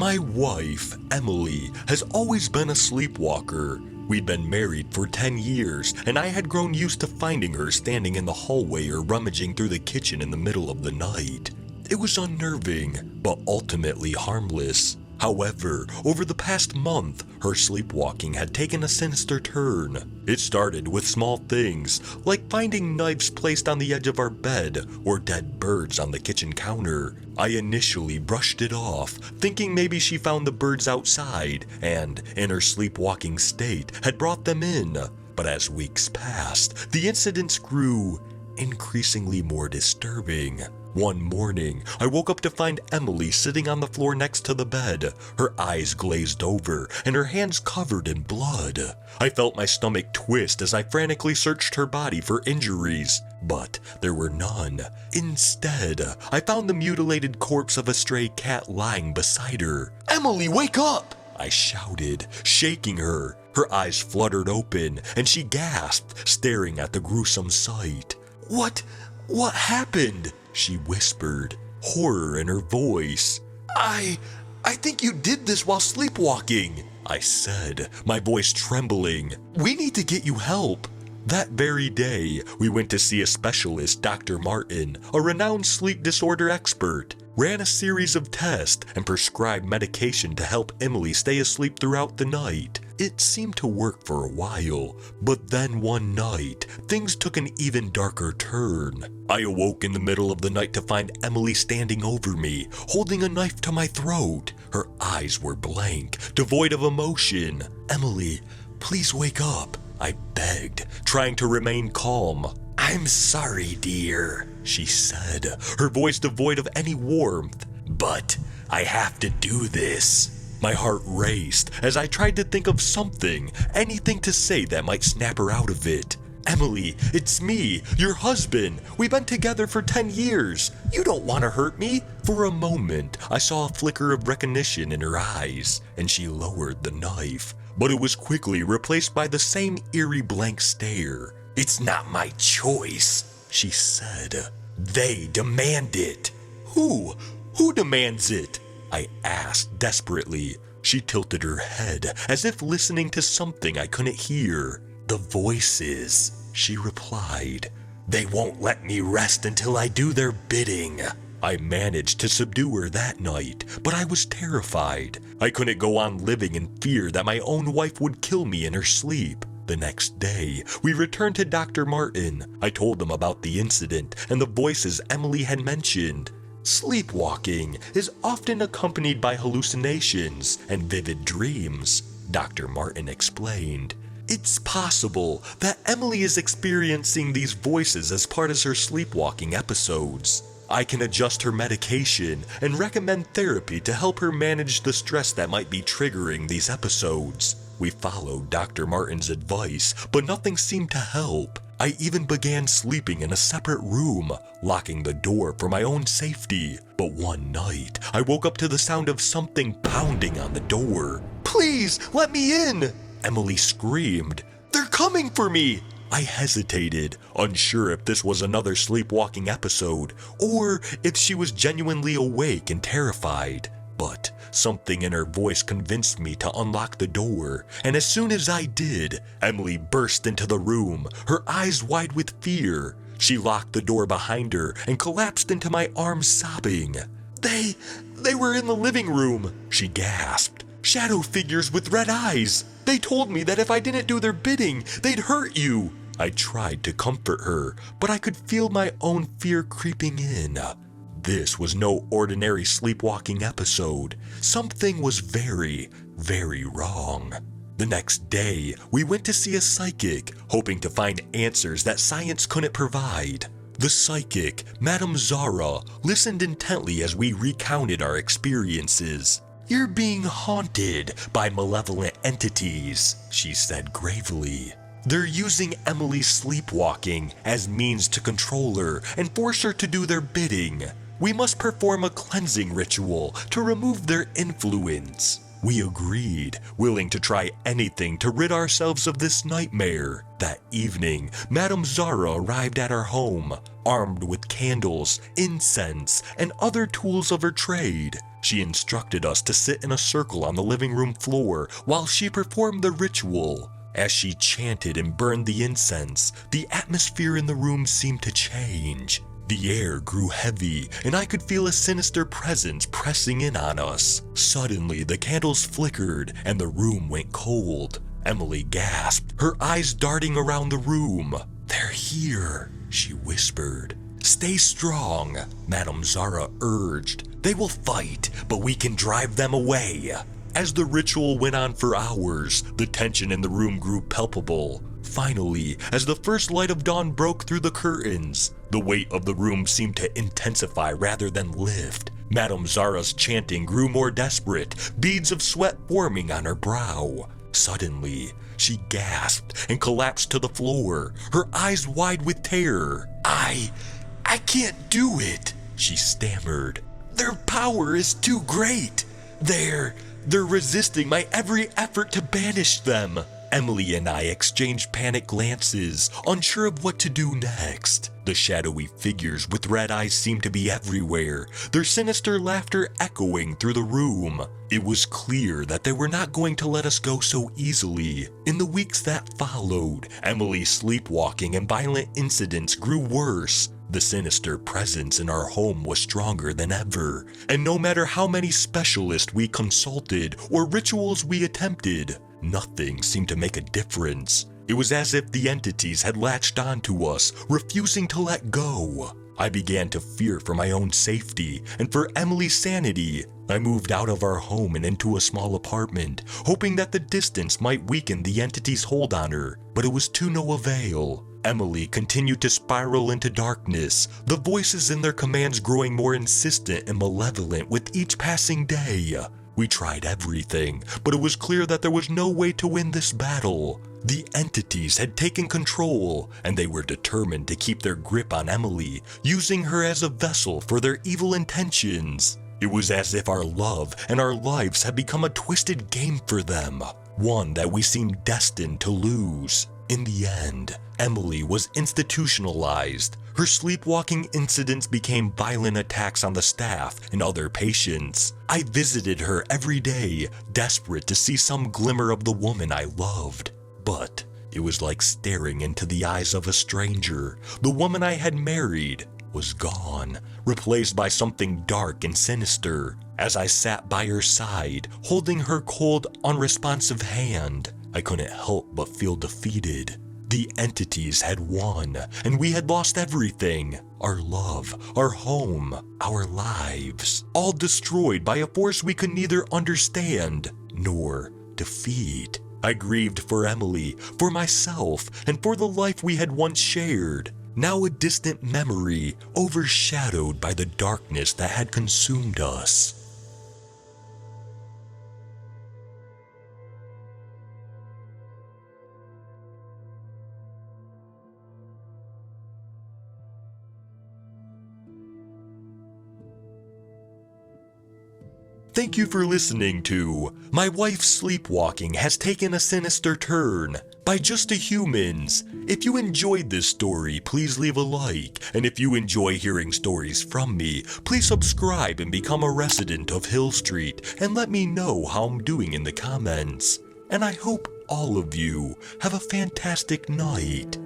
My wife, Emily, has always been a sleepwalker. We'd been married for 10 years, and I had grown used to finding her standing in the hallway or rummaging through the kitchen in the middle of the night. It was unnerving, but ultimately harmless. However, over the past month, her sleepwalking had taken a sinister turn. It started with small things, like finding knives placed on the edge of our bed or dead birds on the kitchen counter. I initially brushed it off, thinking maybe she found the birds outside and, in her sleepwalking state, had brought them in. But as weeks passed, the incidents grew increasingly more disturbing. One morning, I woke up to find Emily sitting on the floor next to the bed, her eyes glazed over and her hands covered in blood. I felt my stomach twist as I frantically searched her body for injuries, but there were none. Instead, I found the mutilated corpse of a stray cat lying beside her. "Emily, wake up!" I shouted, shaking her. Her eyes fluttered open and she gasped, staring at the gruesome sight. What happened?" she whispered, horror in her voice. I think you did this while sleepwalking," I said, my voice trembling. "We need to get you help." That very day, we went to see a specialist, Dr. Martin, a renowned sleep disorder expert, ran a series of tests, and prescribed medication to help Emily stay asleep throughout the night. It seemed to work for a while, but then one night, things took an even darker turn. I awoke in the middle of the night to find Emily standing over me, holding a knife to my throat. Her eyes were blank, devoid of emotion. "Emily, please wake up," I begged, trying to remain calm. "I'm sorry, dear," she said, her voice devoid of any warmth, "but I have to do this." My heart raced as I tried to think of something, anything to say that might snap her out of it. "Emily, it's me, your husband. We've been together for 10 years. You don't want to hurt me." For a moment, I saw a flicker of recognition in her eyes, and she lowered the knife, but it was quickly replaced by the same eerie blank stare. "It's not my choice," she said. "They demand it." Who demands it?" I asked desperately. She tilted her head as if listening to something I couldn't hear. "The voices," she replied. "They won't let me rest until I do their bidding." I managed to subdue her that night, but I was terrified. I couldn't go on living in fear that my own wife would kill me in her sleep. The next day, we returned to Dr. Martin. I told them about the incident and the voices Emily had mentioned. "Sleepwalking is often accompanied by hallucinations and vivid dreams," Dr. Martin explained. "It's possible that Emily is experiencing these voices as part of her sleepwalking episodes. I can adjust her medication and recommend therapy to help her manage the stress that might be triggering these episodes." We followed Dr. Martin's advice, but nothing seemed to help. I even began sleeping in a separate room, locking the door for my own safety. But one night, I woke up to the sound of something pounding on the door. "Please, let me in!" Emily screamed. "They're coming for me!" I hesitated, unsure if this was another sleepwalking episode, or if she was genuinely awake and terrified. But something in her voice convinced me to unlock the door, and as soon as I did, Emily burst into the room, her eyes wide with fear. She locked the door behind her and collapsed into my arms sobbing. They were in the living room," she gasped. "Shadow figures with red eyes. They told me that if I didn't do their bidding, they'd hurt you." I tried to comfort her, but I could feel my own fear creeping in. This was no ordinary sleepwalking episode. Something was very, very wrong. The next day, we went to see a psychic, hoping to find answers that science couldn't provide. The psychic, Madame Zara, listened intently as we recounted our experiences. "You're being haunted by malevolent entities," she said gravely. "They're using Emily's sleepwalking as means to control her and force her to do their bidding. We must perform a cleansing ritual to remove their influence." We agreed, willing to try anything to rid ourselves of this nightmare. That evening, Madame Zara arrived at our home, armed with candles, incense, and other tools of her trade. She instructed us to sit in a circle on the living room floor while she performed the ritual. As she chanted and burned the incense, the atmosphere in the room seemed to change. The air grew heavy, and I could feel a sinister presence pressing in on us. Suddenly, the candles flickered, and the room went cold. Emily gasped, her eyes darting around the room. "They're here," she whispered. "Stay strong," Madame Zara urged. "They will fight, but we can drive them away." As the ritual went on for hours, the tension in the room grew palpable. Finally, as the first light of dawn broke through the curtains, the weight of the room seemed to intensify rather than lift. Madame Zara's chanting grew more desperate, beads of sweat forming on her brow. Suddenly, she gasped and collapsed to the floor, her eyes wide with terror. I can't do it," she stammered. "Their power is too great. They're resisting my every effort to banish them." Emily and I exchanged panicked glances, unsure of what to do next. The shadowy figures with red eyes seemed to be everywhere, their sinister laughter echoing through the room. It was clear that they were not going to let us go so easily. In the weeks that followed, Emily's sleepwalking and violent incidents grew worse. The sinister presence in our home was stronger than ever, and no matter how many specialists we consulted or rituals we attempted, nothing seemed to make a difference. It was as if the entities had latched onto us, refusing to let go. I began to fear for my own safety and for Emily's sanity. I moved out of our home and into a small apartment, hoping that the distance might weaken the entity's hold on her, but it was to no avail. Emily continued to spiral into darkness, the voices in their commands growing more insistent and malevolent with each passing day. We tried everything, but it was clear that there was no way to win this battle. The entities had taken control, and they were determined to keep their grip on Emily, using her as a vessel for their evil intentions. It was as if our love and our lives had become a twisted game for them, one that we seemed destined to lose. In the end, Emily was institutionalized. Her sleepwalking incidents became violent attacks on the staff and other patients. I visited her every day, desperate to see some glimmer of the woman I loved. But it was like staring into the eyes of a stranger. The woman I had married was gone, replaced by something dark and sinister. As I sat by her side, holding her cold, unresponsive hand, I couldn't help but feel defeated. The entities had won, and we had lost everything. Our love, our home, our lives, all destroyed by a force we could neither understand nor defeat. I grieved for Emily, for myself, and for the life we had once shared. Now a distant memory, overshadowed by the darkness that had consumed us. Thank you for listening to My Wife's Sleepwalking Has Taken a Sinister Turn by Just a Humans. If you enjoyed this story, please leave a like. And if you enjoy hearing stories from me, please subscribe and become a resident of Hill Street and let me know how I'm doing in the comments. And I hope all of you have a fantastic night.